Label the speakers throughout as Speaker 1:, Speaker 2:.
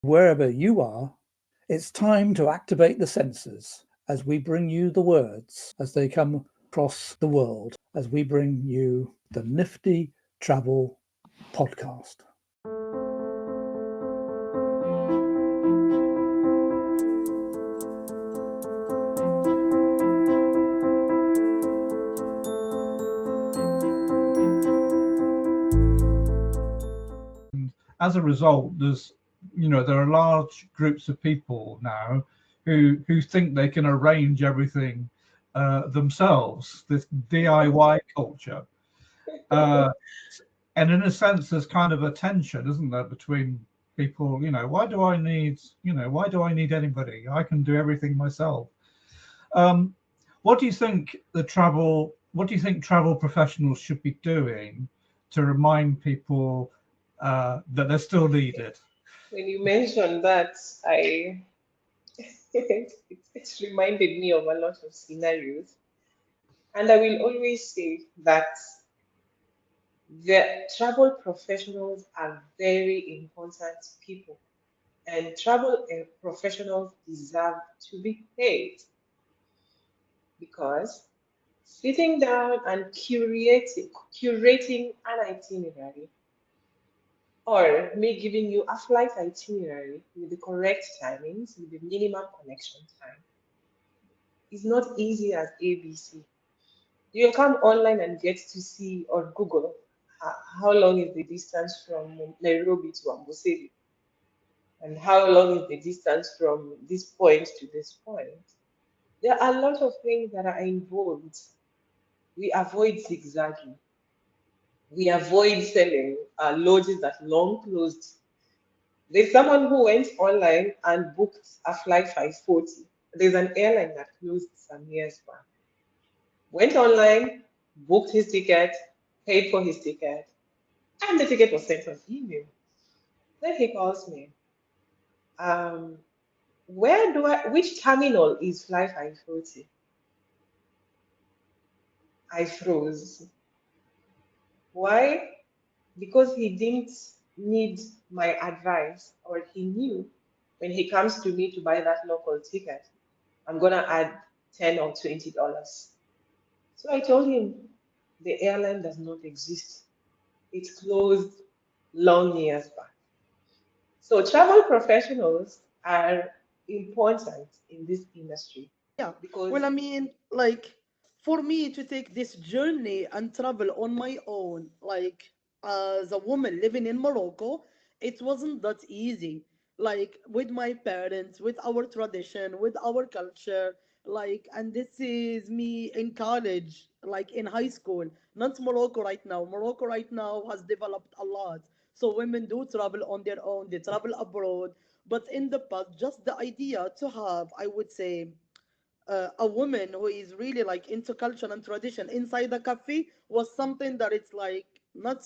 Speaker 1: Wherever you are, it's time to activate the senses as we bring you the words as they come across the world, as we bring you the Nifty Travel Podcast.
Speaker 2: As a result, there are large groups of people now who think they can arrange everything themselves. This DIY culture, and in a sense, there's kind of a tension, isn't there, between people? Why do I need anybody? I can do everything myself. What do you think travel professionals should be doing to remind people that they're still needed?
Speaker 3: When you mentioned that, it's reminded me of a lot of scenarios. And I will always say that the travel professionals are very important people, and travel professionals deserve to be paid, because sitting down and curating an itinerary, or me giving you a flight itinerary with the correct timings, with the minimum connection time, is not easy as ABC. You come online and get to see, or Google, how long is the distance from Nairobi to Amboseli, and how long is the distance from this point to this point. There are a lot of things that are involved. We avoid zigzagging. We avoid selling lodges that long closed. There's someone who went online and booked a flight 540. There's an airline that closed some years back. Went online, booked his ticket, paid for his ticket, and the ticket was sent on email. Then he calls me. Which terminal is flight 540? I froze. Why? Because he didn't need my advice, or he knew when he comes to me to buy that local ticket, I'm gonna add $10 or $20. So I told him the airline does not exist. It's closed long years back. So travel professionals are important in this industry,
Speaker 4: Yeah.
Speaker 3: because
Speaker 4: Well, I mean, like, for me to take this journey and travel on my own, like, as a woman living in Morocco, it wasn't that easy. Like, with my parents, with our tradition, with our culture, like, and this is me in college, like in high school, not Morocco right now. Morocco right now has developed a lot. So women do travel on their own, they travel abroad. But in the past, just the idea to have, I would say, a woman who is really like into culture and tradition inside the cafe was something that it's like not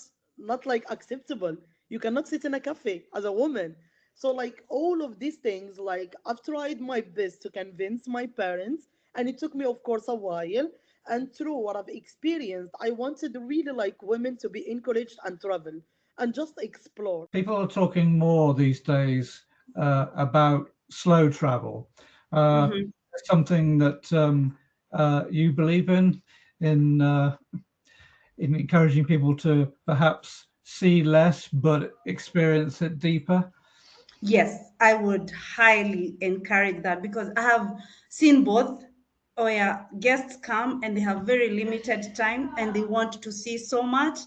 Speaker 4: like acceptable. You cannot sit in a cafe as a woman. So like all of these things, like I've tried my best to convince my parents, and it took me of course a while. And through what I've experienced, I wanted really like women to be encouraged and travel and just explore.
Speaker 2: People are talking more these days about slow travel. Uh,
Speaker 5: Mhm.
Speaker 2: Something that you believe in encouraging people to perhaps see less but experience it deeper.
Speaker 5: Yes, I would highly encourage that, because I have seen both where guests come and they have very limited time and they want to see so much.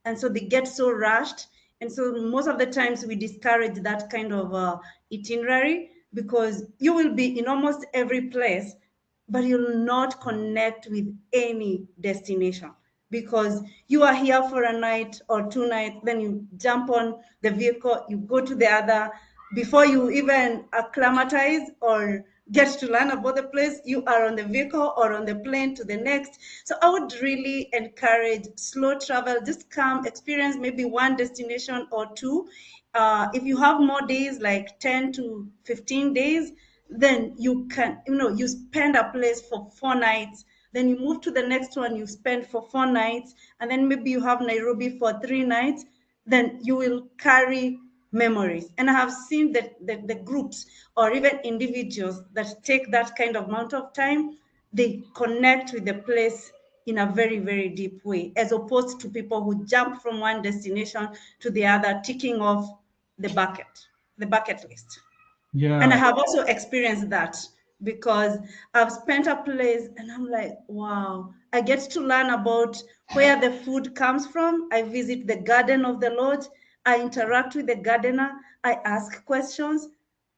Speaker 5: And so they get so rushed. And so most of the times we discourage that kind of itinerary, because you will be in almost every place, but you'll not connect with any destination, because you are here for a night or 2 nights, then you jump on the vehicle, you go to the other. Before you even acclimatize or get to learn about the place, you are on the vehicle or on the plane to the next. So I would really encourage slow travel. Just come experience maybe one destination or two. If you have more days, like 10 to 15 days, then you can, you spend a place for 4 nights, then you move to the next one, you spend for 4 nights, and then maybe you have Nairobi for 3 nights. Then you will carry memories. And I have seen that the groups or even individuals that take that kind of amount of time, they connect with the place in a very, very deep way, as opposed to people who jump from one destination to the other, ticking off the bucket list.
Speaker 2: Yeah.
Speaker 5: And I have also experienced that, because I've spent a place and I'm like, wow, I get to learn about where the food comes from. I visit the garden of the Lord. I interact with the gardener. I ask questions.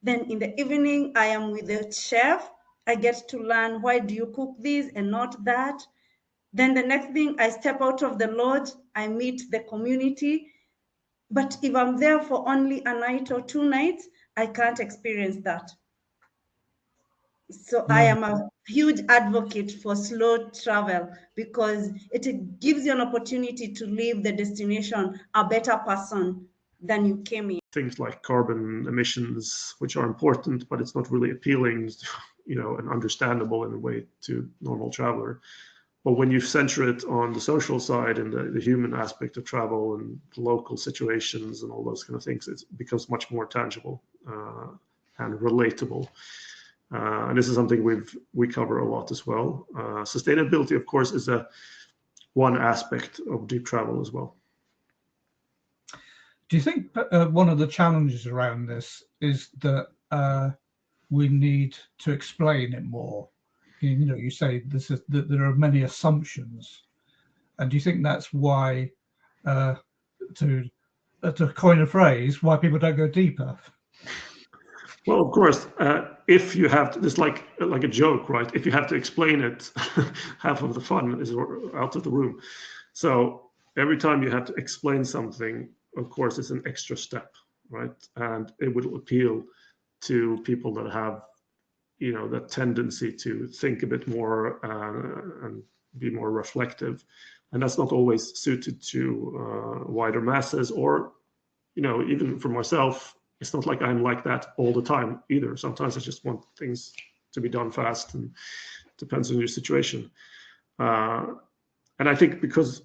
Speaker 5: Then in the evening, I am with the chef. I get to learn, why do you cook this and not that? Then the next thing, I step out of the lodge. I meet the community. But if I'm there for only a night or 2 nights, I can't experience that. So I am a huge advocate for slow travel, because it gives you an opportunity to leave the destination a better person than you came in.
Speaker 6: Things like carbon emissions, which are important, but it's not really appealing, and understandable in a way to normal traveler. But when you center it on the social side and the human aspect of travel and local situations and all those kind of things, it becomes much more tangible and relatable. And this is something we cover a lot as well. Sustainability, of course, is one aspect of deep travel as well.
Speaker 2: Do you think one of the challenges around this is that we need to explain it more? You say that there are many assumptions, and do you think that's why, to coin a phrase, why people don't go deeper?
Speaker 6: Well, of course, if you have to, it's like a joke, right? If you have to explain it, half of the fun is out of the room. So every time you have to explain something, of course, it's an extra step, right? And it will appeal to people that have, that tendency to think a bit more and be more reflective. And that's not always suited to wider masses, or, even for myself, it's not like I'm like that all the time either. Sometimes I just want things to be done fast, and it depends on your situation. And I think because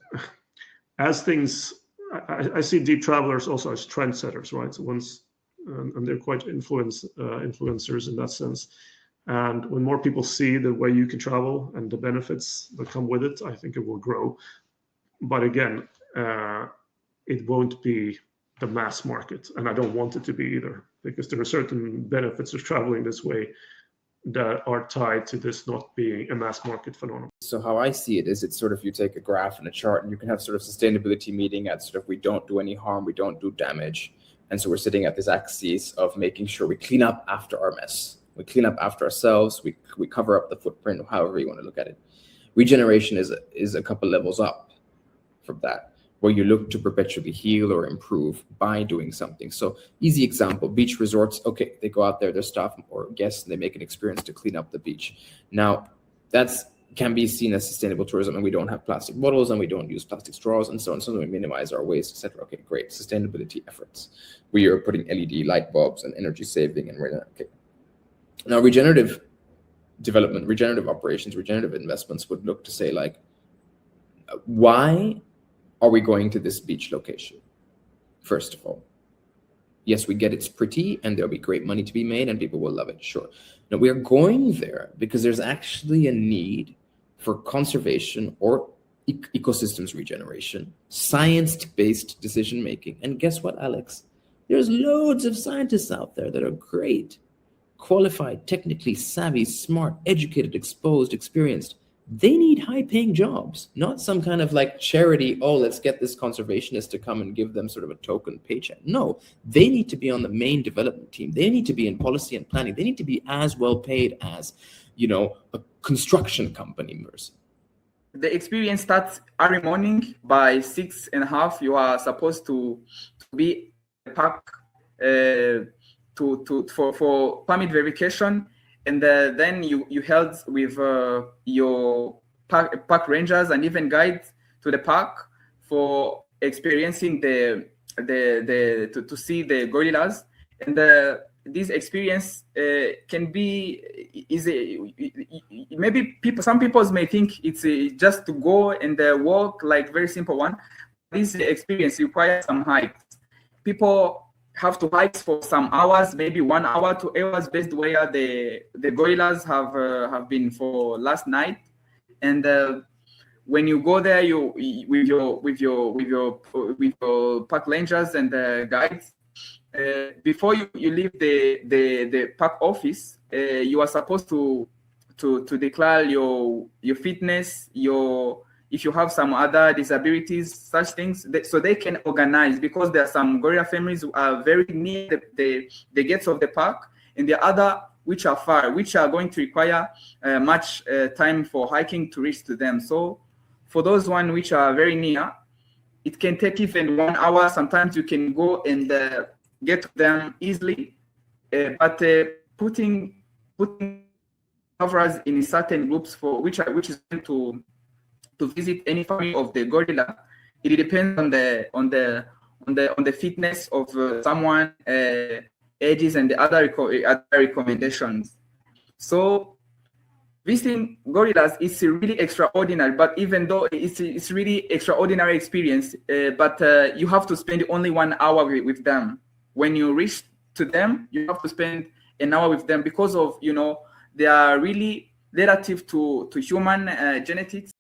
Speaker 6: as things, I see deep travelers also as trendsetters, right? So and they're quite influencers in that sense. And when more people see the way you can travel and the benefits that come with it, I think it will grow. But again, it won't be the mass market, and I don't want it to be either, because there are certain benefits of traveling this way that are tied to this not being a mass market phenomenon.
Speaker 7: So how I see it is, it's sort of, you take a graph and a chart, and you can have sort of sustainability meeting at sort of, we don't do any harm, we don't do damage. And so we're sitting at this axis of making sure we clean up after our mess. We clean up after ourselves, we cover up the footprint, however you want to look at it. Regeneration is a couple levels up from that, where you look to perpetually heal or improve by doing something. So easy example, beach resorts, okay, they go out there, their staff or guests, and they make an experience to clean up the beach. Now, that's can be seen as sustainable tourism, and we don't have plastic bottles and we don't use plastic straws and so on, so we minimize our waste, etc. Okay, great, sustainability efforts. We are putting LED light bulbs and energy saving, and okay. Now, regenerative development, regenerative operations, regenerative investments would look to say, like, why are we going to this beach location? First of all, yes, we get it's pretty and there'll be great money to be made and people will love it, sure. Now, we are going there because there's actually a need for conservation or ecosystems regeneration, science-based decision-making. And guess what, Alex? There's loads of scientists out there that are great, qualified, technically savvy, smart, educated, exposed, experienced. They need high-paying jobs, not some kind of like charity, oh, let's get this conservationist to come and give them sort of a token paycheck. No, they need to be on the main development team. They need to be in policy and planning. They need to be as well paid as, a construction company person.
Speaker 8: The experience starts early morning. By 6:30, you are supposed to be at the park for permit verification. And then you held with your park rangers and even guides to the park for experiencing to see the gorillas. And this experience can be easy. Maybe some people may think it's just to go and walk, like very simple one. This experience requires some hikes. People have to hike for some hours, maybe 1 hour, 2 hours, based where the gorillas have been for last night. And when you go there, you with your park rangers and guides, before you leave the park office, you are supposed to declare your fitness, if you have some other disabilities, such things, so they can organize, because there are some gorilla families who are very near the gates of the park, and the other which are far, which are going to require much time for hiking to reach to them. So for those one which are very near, it can take even 1 hour. Sometimes you can go and get to them easily, but putting travelers in certain groups for which is going to visit any family of the gorilla, it depends on the fitness of someone, ages, and the other recommendations. So visiting gorillas is really extraordinary, but even though it's really extraordinary experience, but you have to spend only 1 hour with them. When you reach to them, you have to spend an hour with them, because of, they are really relative to human genetics.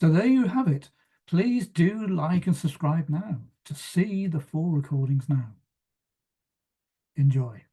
Speaker 1: So there you have it. Please do like and subscribe now to see the full recordings now. Enjoy.